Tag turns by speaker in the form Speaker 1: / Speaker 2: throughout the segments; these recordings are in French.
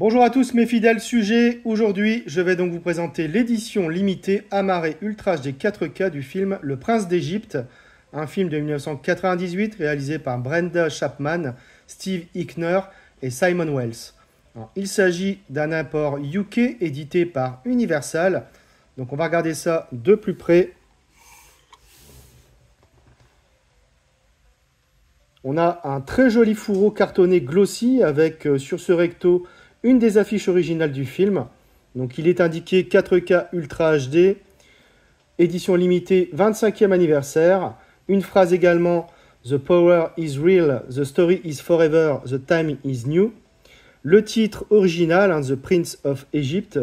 Speaker 1: Bonjour à tous mes fidèles sujets, aujourd'hui je vais donc vous présenter l'édition limitée Amaré Ultra HD 4K du film Le Prince d'Égypte, un film de 1998 réalisé par Brenda Chapman, Steve Hickner et Simon Wells. Alors, il s'agit d'un import UK édité par Universal, donc on va regarder ça de plus près. On a un très joli fourreau cartonné glossy avec sur ce recto une des affiches originales du film. Donc il est indiqué 4K Ultra HD, édition limitée 25e anniversaire. Une phrase également: The power is real, the story is forever, the time is new. Le titre original, The Prince of Egypt,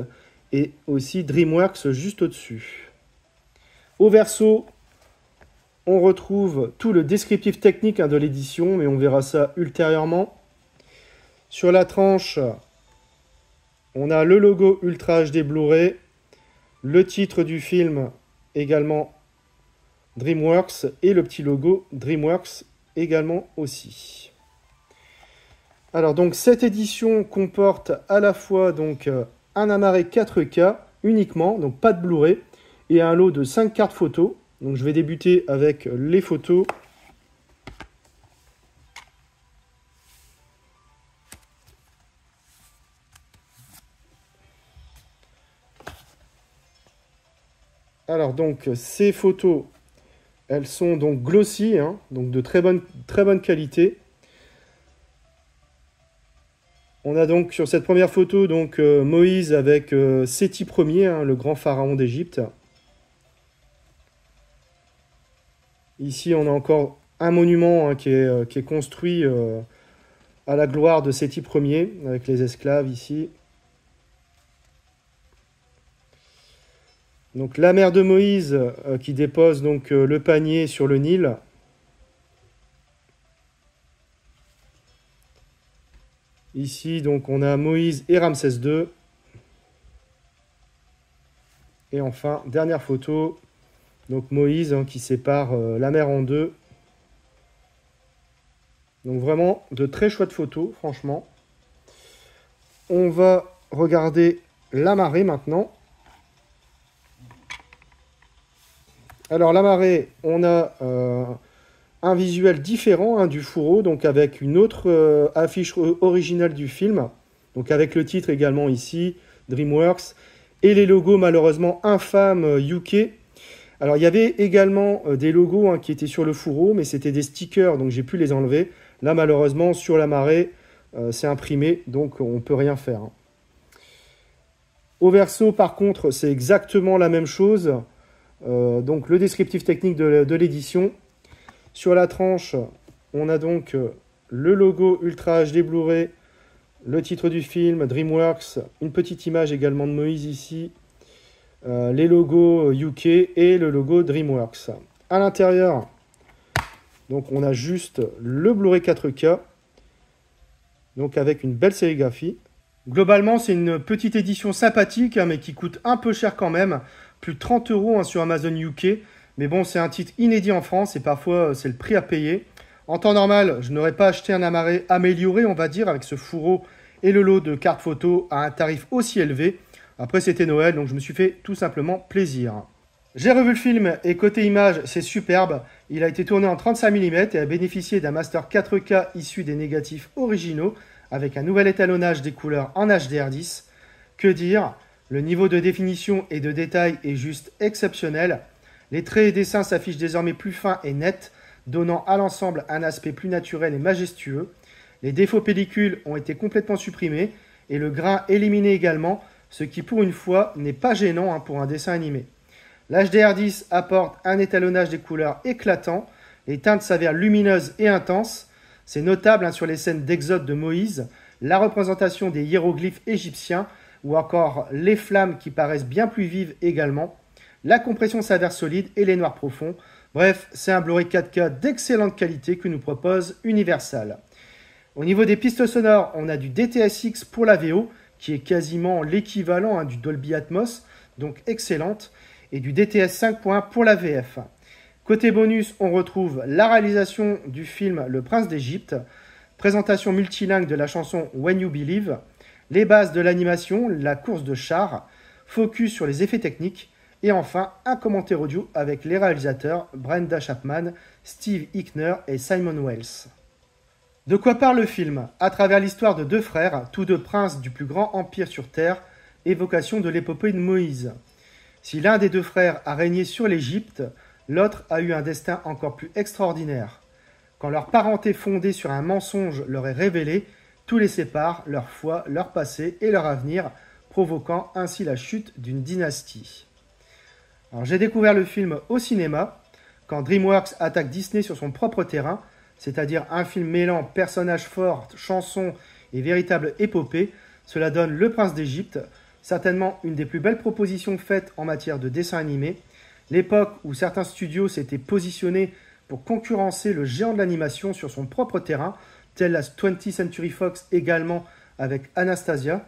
Speaker 1: et aussi DreamWorks juste au-dessus. Au verso, on retrouve tout le descriptif technique de l'édition, mais on verra ça ultérieurement. Sur la tranche, on a le logo Ultra HD Blu-ray, le titre du film également DreamWorks et le petit logo DreamWorks également aussi. Alors donc cette édition comporte à la fois donc un amarré 4K uniquement, donc pas de Blu-ray, et un lot de 5 cartes photos. Donc je vais débuter avec les photos. Alors donc ces photos, elles sont donc glossy, donc de très bonne qualité. On a donc sur cette première photo donc Moïse avec Séti Ier, le grand pharaon d'Égypte. Ici, on a encore un monument qui est construit à la gloire de Séti Ier, avec les esclaves ici. Donc la mère de Moïse qui dépose donc le panier sur le Nil. Ici, donc, on a Moïse et Ramsès II. Et enfin, dernière photo, donc Moïse qui sépare la mer en deux. Donc vraiment de très chouettes photos, franchement. On va regarder la marée maintenant. Alors la marée, on a un visuel différent du fourreau, donc avec une autre affiche originale du film, donc avec le titre également ici, DreamWorks, et les logos malheureusement infâmes UK. Alors il y avait également des logos qui étaient sur le fourreau, mais c'était des stickers, donc j'ai pu les enlever. Là malheureusement sur la marée, c'est imprimé, donc on ne peut rien faire. Au verso par contre, c'est exactement la même chose. Donc le descriptif technique de l'édition. Sur la tranche, on a donc le logo Ultra HD Blu-ray, le titre du film, DreamWorks, une petite image également de Moïse ici, les logos UK et le logo DreamWorks. À l'intérieur, donc on a juste le Blu-ray 4K, donc avec une belle sérigraphie. Globalement, c'est une petite édition sympathique, mais qui coûte un peu cher quand même, plus de 30 € sur Amazon UK. Mais bon, c'est un titre inédit en France et parfois c'est le prix à payer. En temps normal, je n'aurais pas acheté un amarré amélioré, on va dire, avec ce fourreau et le lot de cartes photos à un tarif aussi élevé. Après, c'était Noël, donc je me suis fait tout simplement plaisir. J'ai revu le film et côté image, c'est superbe. Il a été tourné en 35 mm et a bénéficié d'un master 4K issu des négatifs originaux avec un nouvel étalonnage des couleurs en HDR10. Que dire? Le niveau de définition et de détail est juste exceptionnel. Les traits et dessins s'affichent désormais plus fins et nets, donnant à l'ensemble un aspect plus naturel et majestueux. Les défauts pellicules ont été complètement supprimés et le grain éliminé également, ce qui pour une fois n'est pas gênant pour un dessin animé. L'HDR10 apporte un étalonnage des couleurs éclatant, les teintes s'avèrent lumineuses et intenses. C'est notable sur les scènes d'exode de Moïse, la représentation des hiéroglyphes égyptiens ou encore les flammes qui paraissent bien plus vives également. La compression s'avère solide et les noirs profonds. Bref, c'est un Blu-ray 4K d'excellente qualité que nous propose Universal. Au niveau des pistes sonores, on a du DTS:X pour la VO, qui est quasiment l'équivalent du Dolby Atmos, donc excellente, et du DTS 5.1 pour la VF. Côté bonus, on retrouve la réalisation du film Le Prince d'Égypte, présentation multilingue de la chanson When You Believe, les bases de l'animation, la course de chars, focus sur les effets techniques, et enfin un commentaire audio avec les réalisateurs Brenda Chapman, Steve Hickner et Simon Wells. De quoi parle le film? À travers l'histoire de deux frères, tous deux princes du plus grand empire sur Terre, évocation de l'épopée de Moïse. Si l'un des deux frères a régné sur l'Égypte, l'autre a eu un destin encore plus extraordinaire. Quand leur parenté fondée sur un mensonge leur est révélée, tout les sépare, leur foi, leur passé et leur avenir, provoquant ainsi la chute d'une dynastie. Alors, j'ai découvert le film au cinéma, quand DreamWorks attaque Disney sur son propre terrain, c'est-à-dire un film mêlant personnages forts, chansons et véritable épopée. Cela donne Le Prince d'Égypte, certainement une des plus belles propositions faites en matière de dessin animé. L'époque où certains studios s'étaient positionnés pour concurrencer le géant de l'animation sur son propre terrain, telle la 20th Century Fox également avec Anastasia.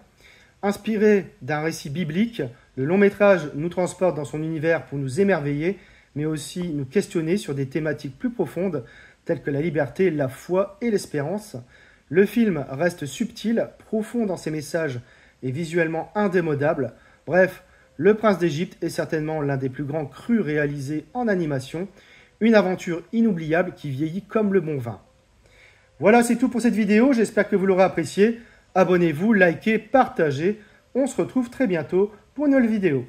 Speaker 1: Inspiré d'un récit biblique, le long-métrage nous transporte dans son univers pour nous émerveiller, mais aussi nous questionner sur des thématiques plus profondes, telles que la liberté, la foi et l'espérance. Le film reste subtil, profond dans ses messages et visuellement indémodable. Bref, Le Prince d'Égypte est certainement l'un des plus grands crus réalisés en animation, une aventure inoubliable qui vieillit comme le bon vin. Voilà, c'est tout pour cette vidéo, j'espère que vous l'aurez apprécié. Abonnez-vous, likez, partagez. On se retrouve très bientôt pour une nouvelle vidéo.